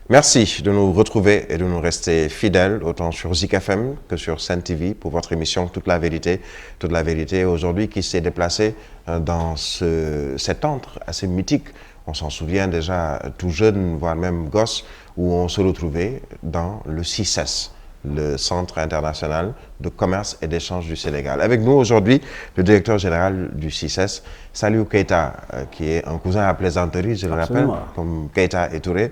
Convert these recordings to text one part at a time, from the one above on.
Merci de nous retrouver et de nous rester fidèles, autant sur Zik FM que sur Sen TV, pour votre émission Toute la vérité aujourd'hui qui s'est déplacée dans cet antre assez mythique. On s'en souvient déjà tout jeune, voire même gosse, où on se retrouvait dans le CICES, le Centre international de commerce et d'échange du Sénégal. Avec nous aujourd'hui, le directeur général du CICES, Saliou Keita, qui est un cousin à plaisanterie, je le rappelle, comme Keita et Touré.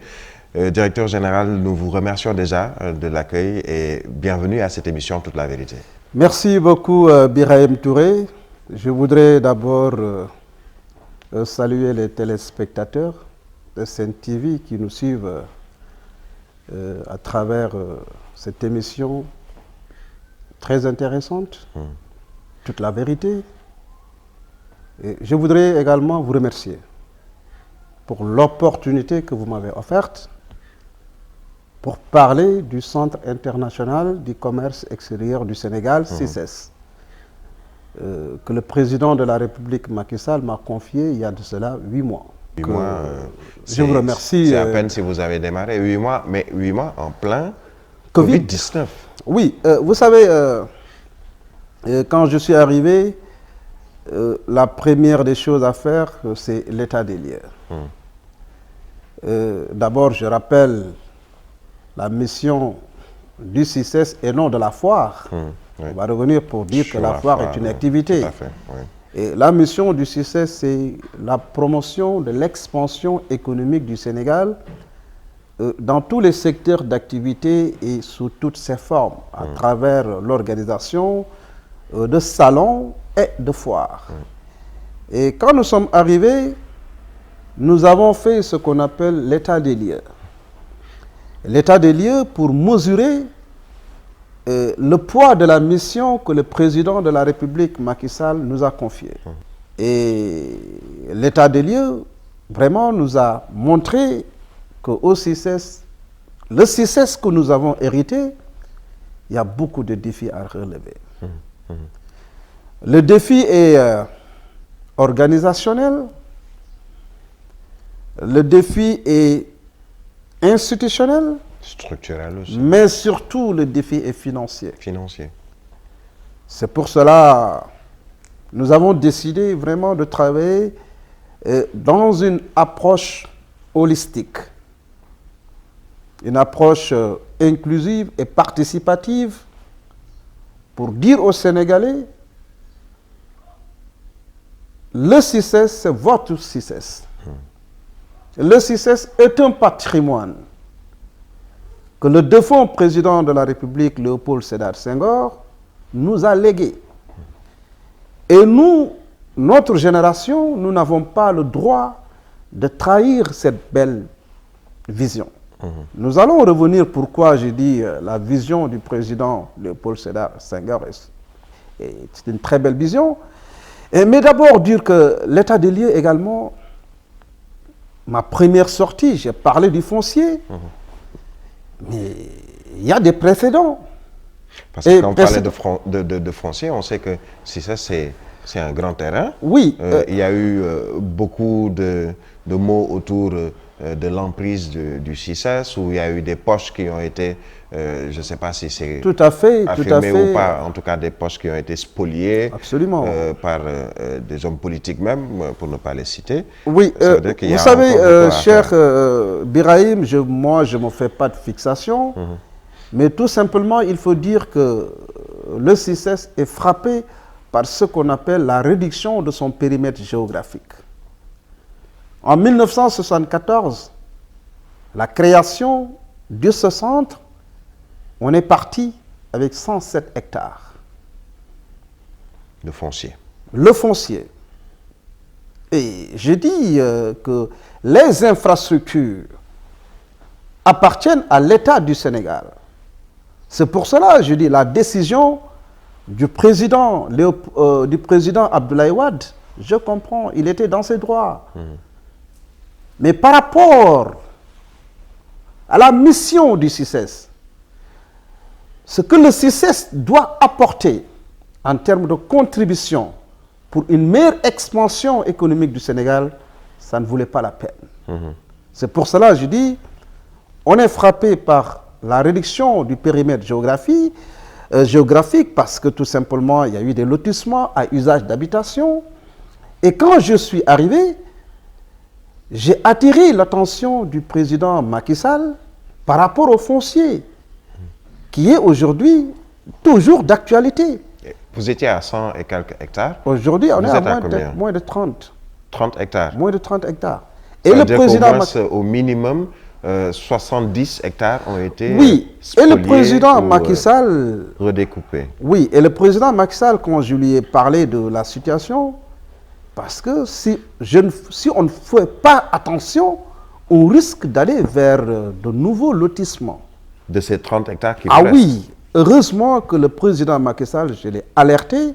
Directeur général, nous vous remercions déjà de l'accueil et bienvenue à cette émission Toute la vérité. Merci beaucoup Birahim Touré. Je voudrais d'abord saluer les téléspectateurs de Sen TV qui nous suivent à travers cette émission très intéressante, Toute la vérité. Et je voudrais également vous remercier pour l'opportunité que vous m'avez offerte pour parler du Centre international du commerce extérieur du Sénégal, CICES, que le président de la République Macky Sall m'a confié il y a de cela 8 mois. 8 mois, je vous remercie. C'est à peine si vous avez démarré 8 mois, mais 8 mois en plein Covid-19. Oui, vous savez, quand je suis arrivé, la première des choses à faire, c'est l'état des lieux. D'abord, je rappelle la mission du CICES et non de la foire. Oui. On va revenir pour dire que la foire est une activité. Tout à fait, oui. Et la mission du CICES, c'est la promotion de l'expansion économique du Sénégal dans tous les secteurs d'activité et sous toutes ses formes, à travers l'organisation de salons et de foires. Et quand nous sommes arrivés, nous avons fait ce qu'on appelle l'état des lieux. L'état des lieux pour mesurer le poids de la mission que le président de la République, Macky Sall, nous a confiée. Et l'état des lieux, vraiment, nous a montré qu'au CICES, le CICES que nous avons hérité, il y a beaucoup de défis à relever. Le défi est organisationnel, le défi est institutionnel, structurel aussi, mais surtout le défi est financier. C'est pour cela que nous avons décidé vraiment de travailler dans une approche holistique, une approche inclusive et participative pour dire aux Sénégalais, le CICES, c'est votre CICES. Le CICES est un patrimoine que le défunt président de la République, Léopold Sédar Senghor, nous a légué. Et nous, notre génération, nous n'avons pas le droit de trahir cette belle vision. Nous allons revenir pourquoi j'ai dit la vision du président Léopold Sédar Senghor c'est une très belle vision. Mais d'abord dire que l'état des lieux également, ma première sortie, j'ai parlé du foncier, mais il y a des précédents. Parce que quand on parlait de foncier, on sait que si ça c'est un grand terrain. Oui. Il y a eu beaucoup de mots autour de l'emprise du CICES, où il y a eu des poches qui ont été, je ne sais pas si c'est affirmé ou pas, en tout cas des poches qui ont été spoliées. Absolument. Par des hommes politiques même, pour ne pas les citer. Oui, vous savez, cher Birahim, moi je ne me fais pas de fixation, mais tout simplement il faut dire que le CICES est frappé par ce qu'on appelle la réduction de son périmètre géographique. En 1974, la création de ce centre, on est parti avec 107 hectares. De foncier. Le foncier. Et j'ai dit que les infrastructures appartiennent à l'État du Sénégal. C'est pour cela que je dis la décision du président Abdoulaye Wade, je comprends, il était dans ses droits. Mais par rapport à la mission du CICES, ce que le CICES doit apporter en termes de contribution pour une meilleure expansion économique du Sénégal, ça ne voulait pas la peine. C'est pour cela que je dis, on est frappé par la réduction du périmètre géographique parce que tout simplement, il y a eu des lotissements à usage d'habitation. Et quand je suis arrivé, j'ai attiré l'attention du président Macky Sall par rapport au foncier, qui est aujourd'hui toujours d'actualité. Vous étiez à 100 et quelques hectares. Aujourd'hui, on est à moins de 30. 30 hectares. Moins de 30 hectares. Et le président au minimum, 70 hectares ont été et le président Macky Sall redécoupés. Oui, et le président Macky Sall, quand je lui ai parlé de la situation, parce que si on ne fait pas attention, on risque d'aller vers de nouveaux lotissements. De ces 30 hectares qui restent. Oui, heureusement que le président Macky Sall, je l'ai alerté,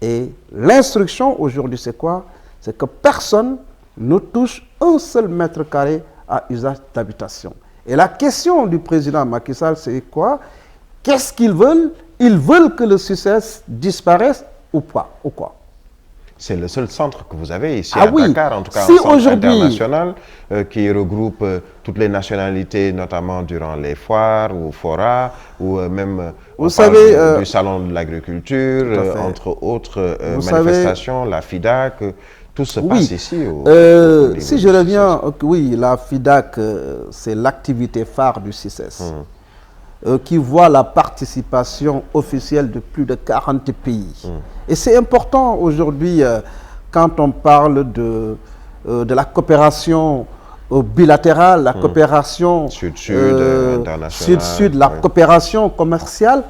et l'instruction aujourd'hui c'est quoi? C'est que personne ne touche un seul mètre carré à usage d'habitation. Et la question du président Macky Sall, c'est quoi? Qu'est-ce qu'ils veulent? Ils veulent que le CICES disparaisse ou pas, ou quoi? C'est le seul centre que vous avez ici à Dakar, en tout cas un centre international qui regroupe toutes les nationalités, notamment durant les foires ou forats, ou même vous savez, du salon de l'agriculture, entre autres manifestations, la FIDAC. Tout se passe ici si je reviens, oui, la FIDAC, c'est l'activité phare du CICES, qui voit la participation officielle de plus de 40 pays. Et c'est important aujourd'hui, quand on parle de la coopération bilatérale, la coopération Sud-Sud, la coopération commerciale,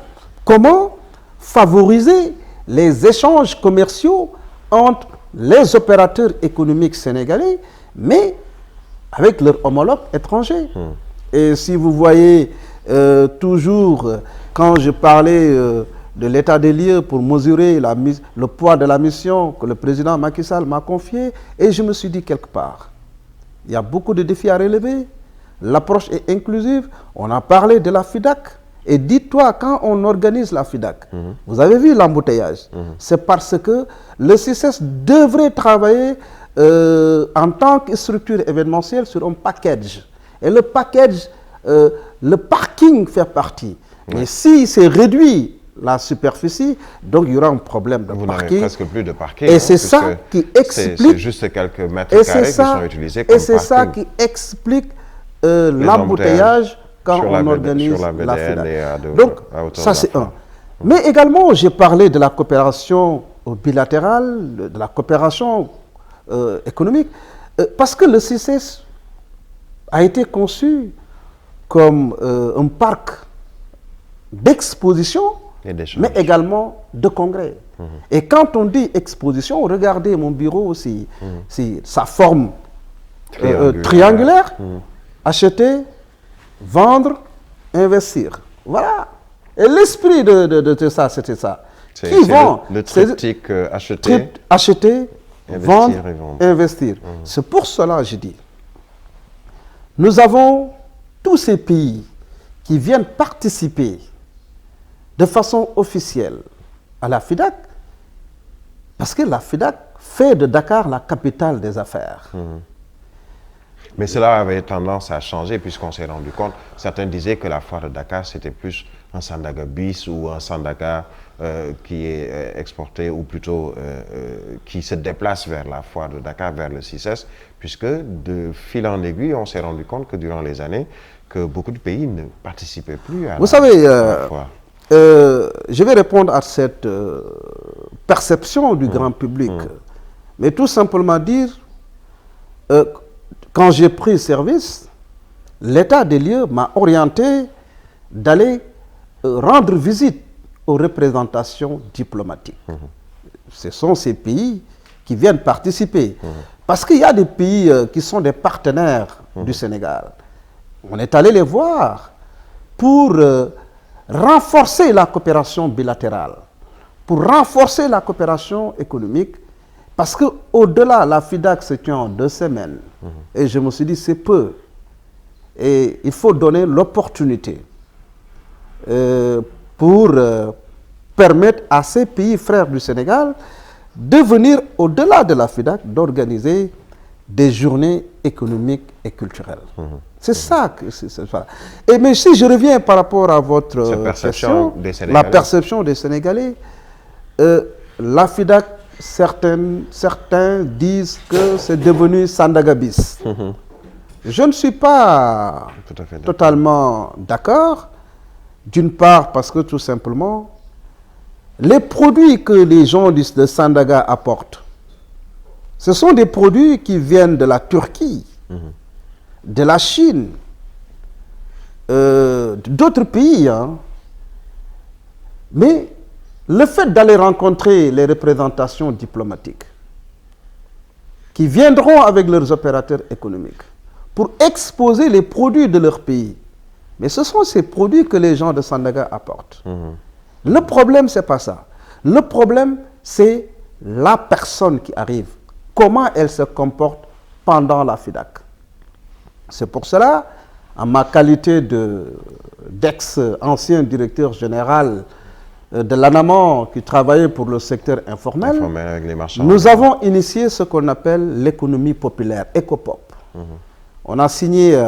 comment favoriser les échanges commerciaux entre les opérateurs économiques sénégalais, mais avec leurs homologues étrangers. Et si vous voyez toujours, quand je parlais de l'état des lieux pour mesurer le poids de la mission que le président Macky Sall m'a confiée, et je me suis dit quelque part, il y a beaucoup de défis à relever, l'approche est inclusive, on a parlé de la FIDAC, et dis-toi, quand on organise la FIDAC, vous avez vu l'embouteillage, c'est parce que le CICES devrait travailler en tant que structure événementielle sur un package. Et le package, le parking fait partie. Mais si c'est réduit la superficie, donc il y aura un problème de parking. Vous n'avez presque plus de parking. Et c'est ça qui explique... C'est juste quelques mètres carrés qui sont utilisés comme parking. Et c'est ça qui explique l'embouteillage quand on organise la FIDAC. Donc, ça c'est un. Mais également, j'ai parlé de la coopération bilatérale, de la coopération économique, parce que le CICES a été conçu comme un parc d'exposition, mais également de congrès. Et quand on dit exposition, regardez mon bureau aussi, sa forme triangulaire, acheter, vendre, investir. Voilà. Et l'esprit de ça, c'était ça. Qui vend le triptyque acheter, vendre, investir. C'est pour cela que je dis, nous avons tous ces pays qui viennent participer de façon officielle à la FIDAC, parce que la FIDAC fait de Dakar la capitale des affaires. Mais cela avait tendance à changer puisqu'on s'est rendu compte, certains disaient que la foire de Dakar c'était plus un Sandaga bis ou un Sandaga qui est exporté ou plutôt qui se déplace vers la foire de Dakar, vers le CICES, puisque de fil en aiguille on s'est rendu compte que durant les années que beaucoup de pays ne participaient plus à la foire. Je vais répondre à cette perception du grand public, mais tout simplement dire, quand j'ai pris service, l'état des lieux m'a orienté d'aller rendre visite aux représentations diplomatiques. Ce sont ces pays qui viennent participer. Parce qu'il y a des pays qui sont des partenaires du Sénégal. On est allé les voir pour renforcer la coopération bilatérale, pour renforcer la coopération économique, parce qu'au-delà, la FIDAC se tient en 2 semaines. Et je me suis dit, c'est peu. Et il faut donner l'opportunité pour permettre à ces pays frères du Sénégal de venir au-delà de la FIDAC, d'organiser des journées économiques et culturelles. C'est ça que voilà. Et mais si je reviens par rapport à votre question, la perception des Sénégalais, la FIDAC, certains disent que c'est devenu Sandaga bis. Je ne suis pas totalement d'accord. D'une part, parce que tout simplement, les produits que les gens de Sandaga apportent, ce sont des produits qui viennent de la Turquie, de la Chine, d'autres pays. Hein. Mais le fait d'aller rencontrer les représentations diplomatiques qui viendront avec leurs opérateurs économiques pour exposer les produits de leur pays, mais ce sont ces produits que les gens de Sandaga apportent. Le problème, ce n'est pas ça. Le problème, c'est la personne qui arrive. Comment elle se comporte pendant la FIDAC. C'est pour cela, en ma qualité d'ex-ancien directeur général de l'ANAMAN qui travaillait pour le secteur informel, avec les marchands, nous avons initié ce qu'on appelle l'économie populaire, EcoPop. On a signé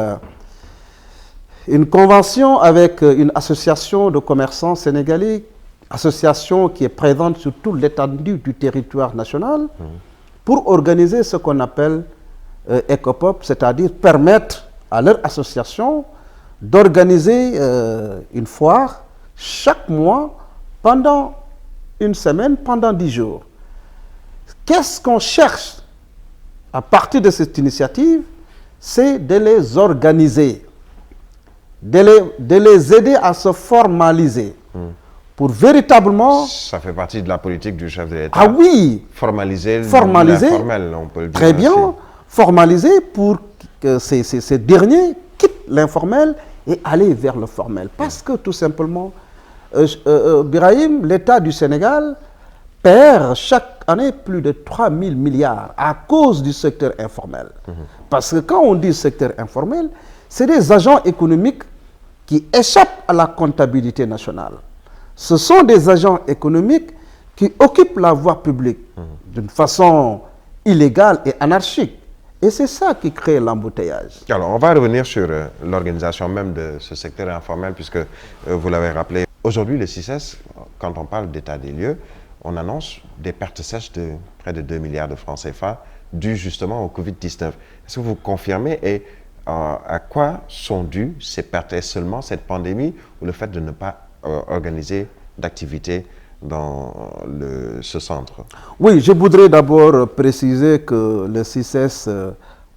une convention avec une association de commerçants sénégalais, association qui est présente sur toute l'étendue du territoire national, pour organiser ce qu'on appelle EcoPop, c'est-à-dire permettre à leur association d'organiser une foire chaque mois pendant une semaine, pendant 10 jours. Qu'est-ce qu'on cherche à partir de cette initiative? C'est de les organiser, de les aider à se formaliser pour véritablement... Ça fait partie de la politique du chef de l'État. Ah oui! Formaliser l'informel, on peut le dire. Très bien, ainsi. Formaliser pour que ces derniers quittent l'informel et aller vers le formel. Parce que tout simplement, Birahim, l'État du Sénégal perd chaque année plus de 3 000 milliards à cause du secteur informel. Parce que quand on dit secteur informel, c'est des agents économiques qui échappent à la comptabilité nationale. Ce sont des agents économiques qui occupent la voie publique d'une façon illégale et anarchique. Et c'est ça qui crée l'embouteillage. Alors, on va revenir sur l'organisation même de ce secteur informel, puisque vous l'avez rappelé. Aujourd'hui, le CICES, quand on parle d'état des lieux, on annonce des pertes sèches de près de 2 milliards de francs CFA, dues justement au Covid-19. Est-ce que vous confirmez et à quoi sont dues ces pertes? Est-ce seulement cette pandémie ou le fait de ne pas organiser d'activités dans ce centre? Oui, je voudrais d'abord préciser que le CICES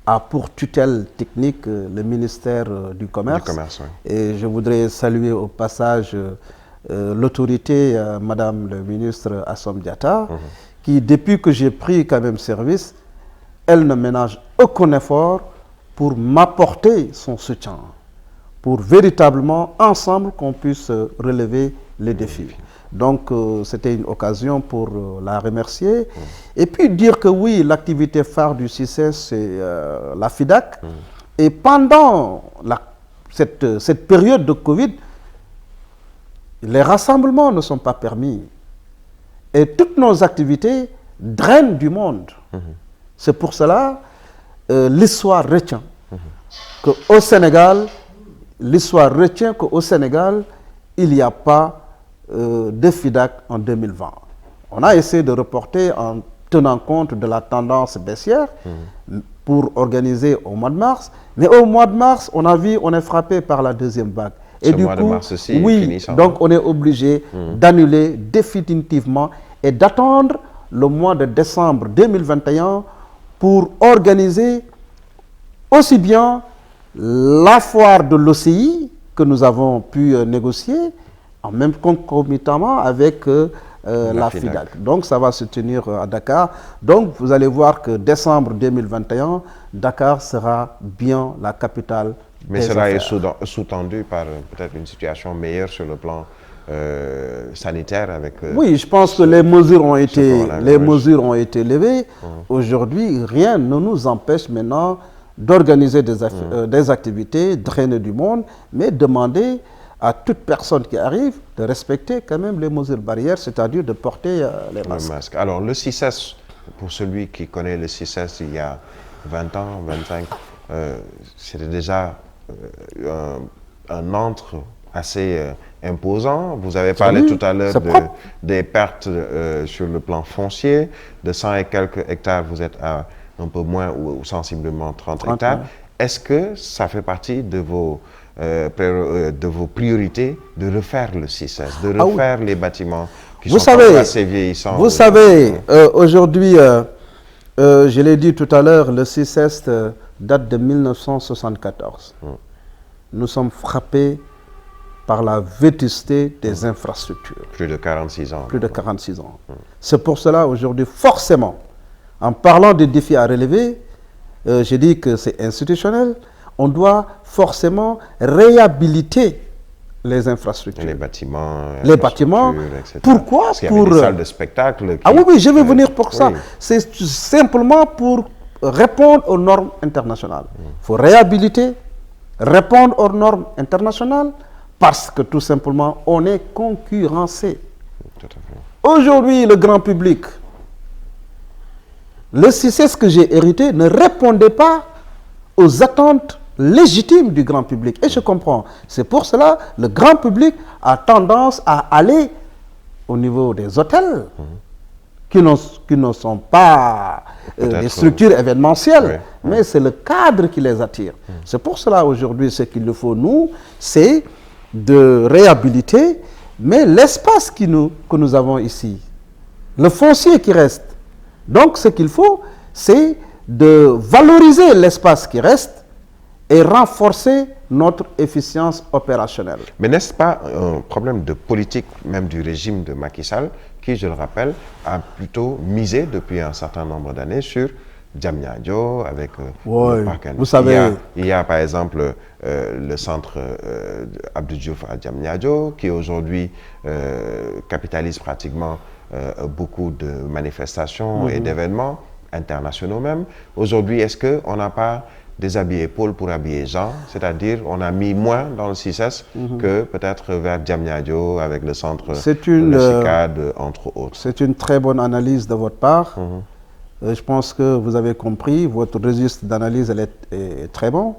a pour tutelle technique le ministère du Commerce. Oui. Et je voudrais saluer au passage l'autorité, Madame le ministre Assom Diatta, qui, depuis que j'ai pris quand même service, elle ne ménage aucun effort pour m'apporter son soutien, pour véritablement, ensemble, qu'on puisse relever les défis. Donc, c'était une occasion pour la remercier. Et puis dire que oui, l'activité phare du CICES, c'est la FIDAC. Et pendant cette période de Covid, les rassemblements ne sont pas permis. Et toutes nos activités drainent du monde. C'est pour cela l'histoire retient qu'au Sénégal, il n'y a pas de FIDAC en 2020. On a essayé de reporter en tenant compte de la tendance baissière pour organiser au mois de mars. Mais au mois de mars, on est frappé par la deuxième vague. Et du coup, oui, donc on est obligé d'annuler définitivement et d'attendre le mois de décembre 2021 pour organiser aussi bien la foire de l'OCI que nous avons pu négocier, en même concomitamment avec la FIDAC. Donc ça va se tenir à Dakar. Donc vous allez voir que décembre 2021, Dakar sera bien la capitale. Mais cela est sous-tendu par peut-être une situation meilleure sur le plan sanitaire avec... oui, je pense que les mesures ont été levées. Aujourd'hui, rien ne nous empêche maintenant d'organiser des activités, drainer du monde, mais demander à toute personne qui arrive de respecter quand même les mesures barrières, c'est-à-dire de porter les masques. Alors, le CICES, pour celui qui connaît le CICES, il y a 20 ans, 25, c'était déjà un entre assez imposant. Vous avez parlé tout à l'heure des pertes sur le plan foncier. De 100 et quelques hectares, vous êtes à un peu moins ou sensiblement 30 hectares. Ouais. Est-ce que ça fait partie de vos priorités de refaire le CICES, de refaire les bâtiments qui sont assez vieillissants? Vous savez, aujourd'hui, je l'ai dit tout à l'heure, le CICES date de 1974. Nous sommes frappés par la vétusté des infrastructures. Plus de 46 ans. Plus de 46 ans. C'est pour cela, aujourd'hui, forcément, en parlant des défis à relever, je dis que c'est institutionnel, on doit forcément réhabiliter les infrastructures. Les bâtiments. Les bâtiments. Etc. Pourquoi? Parce qu'il y avait des salles de spectacle. Ah oui, je vais venir pour ça. C'est simplement pour répondre aux normes internationales. Il faut réhabiliter, répondre aux normes internationales, parce que tout simplement, on est concurrencé. Aujourd'hui, le grand public, le CICES que j'ai hérité ne répondait pas aux attentes légitimes du grand public. Et je comprends. C'est pour cela que le grand public a tendance à aller au niveau des hôtels qui ne sont pas des structures événementielles, mais c'est le cadre qui les attire. C'est pour cela aujourd'hui, ce qu'il nous faut, nous, c'est de réhabiliter, mais l'espace que nous avons ici, le foncier qui reste. Donc, ce qu'il faut, c'est de valoriser l'espace qui reste et renforcer notre efficience opérationnelle. Mais n'est-ce pas un problème de politique, même du régime de Macky Sall, qui, je le rappelle, a plutôt misé depuis un certain nombre d'années sur Diamniadio avec le parc industriel. Vous savez, il y a par exemple le centre Abdou Diouf à Diamniadio qui aujourd'hui capitalise pratiquement beaucoup de manifestations et d'événements internationaux même. Aujourd'hui, est-ce qu'on n'a pas déshabillé Paul pour habiller Jean, c'est-à-dire on a mis moins dans le CICES que peut-être vers Diamniadio avec le centre le CICAD, entre autres. C'est une très bonne analyse de votre part. Je pense que vous avez compris, votre registre d'analyse est très bon.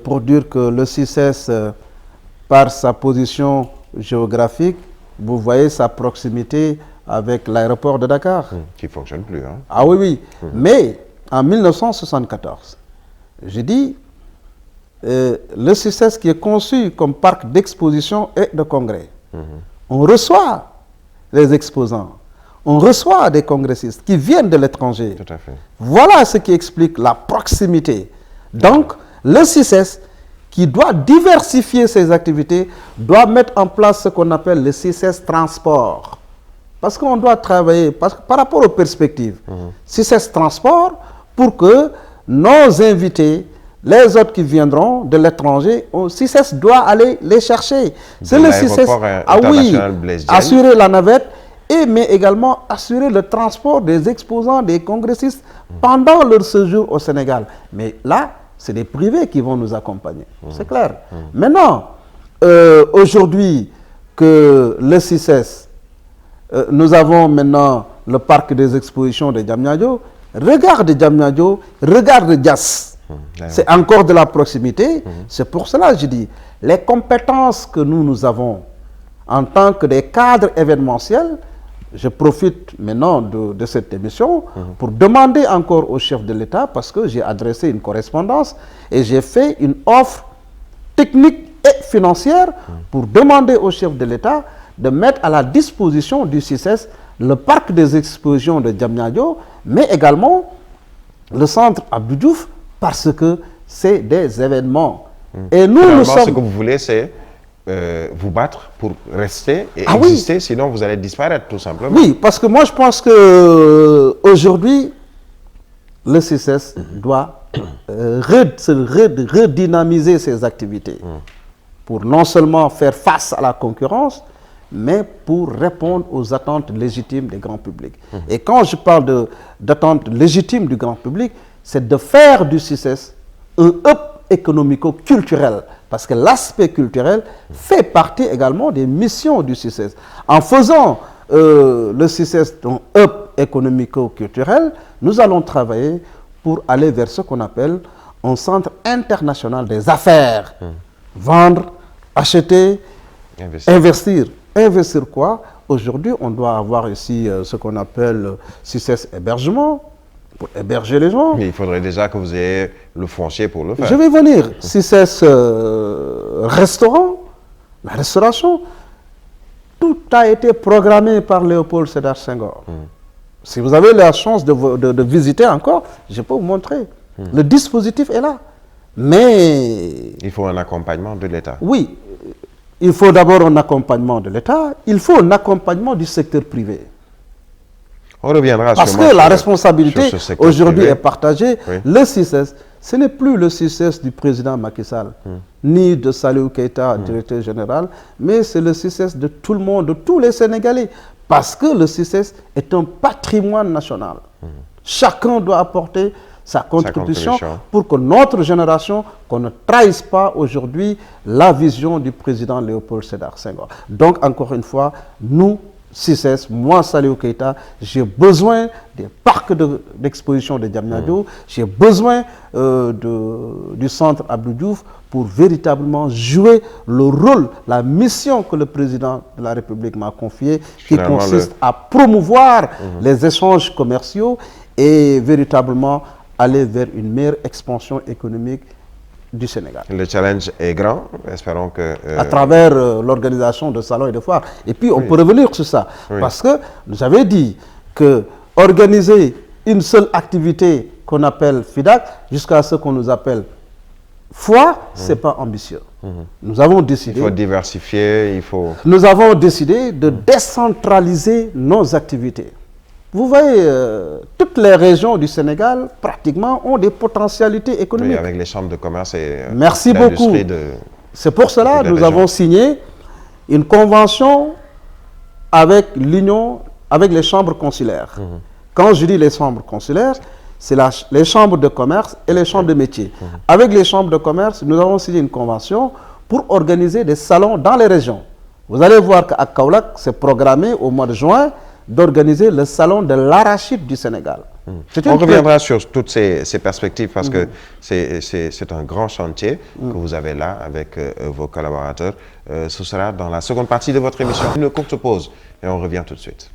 Pour dire que le CICES, par sa position géographique, vous voyez sa proximité avec l'aéroport de Dakar. Qui ne fonctionne plus. Hein. Ah oui, oui. Mais en 1974, j'ai dit, le CICES qui est conçu comme parc d'exposition et de congrès, on reçoit les exposants. On reçoit des congressistes qui viennent de l'étranger. Tout à fait. Voilà ce qui explique la proximité. Donc, le CICES, qui doit diversifier ses activités, doit mettre en place ce qu'on appelle le CICES Transport. Parce qu'on doit travailler par rapport aux perspectives. CICES Transport, pour que nos invités, les autres qui viendront de l'étranger, CICES doit aller les chercher. C'est le CICES. Ah oui, assurer la navette. Mais également assurer le transport des exposants, des congressistes pendant leur séjour au Sénégal. Mais là, c'est des privés qui vont nous accompagner. C'est clair. Maintenant, aujourd'hui, que le CICES, nous avons maintenant le parc des expositions de Diamniadio. Regarde Diamniadio, regarde Dias. C'est encore de la proximité. C'est pour cela que je dis, les compétences que nous avons en tant que des cadres événementiels. Je profite maintenant de cette émission pour demander encore au chef de l'État, parce que j'ai adressé une correspondance et j'ai fait une offre technique et financière pour demander au chef de l'État de mettre à la disposition du CICES le parc des expositions de Diamniadio, mais également le centre Abdou Diouf, parce que c'est des événements. Et nous sommes... Ce que vous voulez, c'est vous battre pour rester et exister, sinon vous allez disparaître tout simplement. Oui, parce que moi je pense que aujourd'hui le CICES doit redynamiser ses activités pour non seulement faire face à la concurrence, mais pour répondre aux attentes légitimes des grands publics. Et quand je parle d'attentes légitimes du grand public, c'est de faire du CICES un hub économico-culturel, parce que l'aspect culturel fait partie également des missions du CICES. En faisant le CICES un hub économico-culturel, nous allons travailler pour aller vers ce qu'on appelle un centre international des affaires. Vendre, acheter, investir. Investir quoi? Aujourd'hui, on doit avoir ici ce qu'on appelle CICES hébergement, pour héberger les gens. Mais il faudrait déjà que vous ayez le foncier pour le faire. Je vais venir. CICES restaurant, la restauration, tout a été programmé par Léopold Sédar Senghor. Si vous avez la chance de visiter encore, je peux vous montrer. Le dispositif est là. Mais... il faut un accompagnement de l'État. Oui. Il faut d'abord un accompagnement de l'État. Il faut un accompagnement du secteur privé. On reviendra parce que la responsabilité aujourd'hui est partagée. Oui. Le CICES, ce n'est plus le CICES du président Macky Sall, ni de Salihou Keïta, directeur général, mais c'est le CICES de tout le monde, de tous les Sénégalais. Parce que le CICES est un patrimoine national. Chacun doit apporter sa contribution pour que notre génération, qu'on ne trahisse pas aujourd'hui la vision du président Léopold Sédar Senghor. Donc, encore une fois, nous, CICES, moi, Salihou Keïta, j'ai besoin des parcs d'exposition de Diamniadio, j'ai besoin du centre Abdou Diouf pour véritablement jouer le rôle, la mission que le président de la République m'a confiée, qui consiste à promouvoir les échanges commerciaux et véritablement aller vers une meilleure expansion économique du Sénégal. Le challenge est grand, espérons que... à travers l'organisation de salons et de foires. Et puis on peut revenir sur ça, parce que vous avez dit que organiser une seule activité qu'on appelle FIDAC, jusqu'à ce qu'on nous appelle foire, c'est pas ambitieux. Nous avons décidé... il faut diversifier, il faut... Nous avons décidé de décentraliser nos activités. Vous voyez, toutes les régions du Sénégal, pratiquement, ont des potentialités économiques. Oui, avec les chambres de commerce et merci beaucoup. C'est pour cela que nous avons signé une convention avec l'Union, avec les chambres consulaires. Quand je dis les chambres consulaires, c'est les chambres de commerce et les chambres de métiers. Avec les chambres de commerce, nous avons signé une convention pour organiser des salons dans les régions. Vous allez voir qu'à Kaolack, c'est programmé au mois de juin d'organiser le salon de l'arachide du Sénégal. On reviendra sur toutes ces perspectives parce que c'est un grand chantier que vous avez là avec vos collaborateurs. Ce sera dans la seconde partie de votre émission. Une courte pause et on revient tout de suite.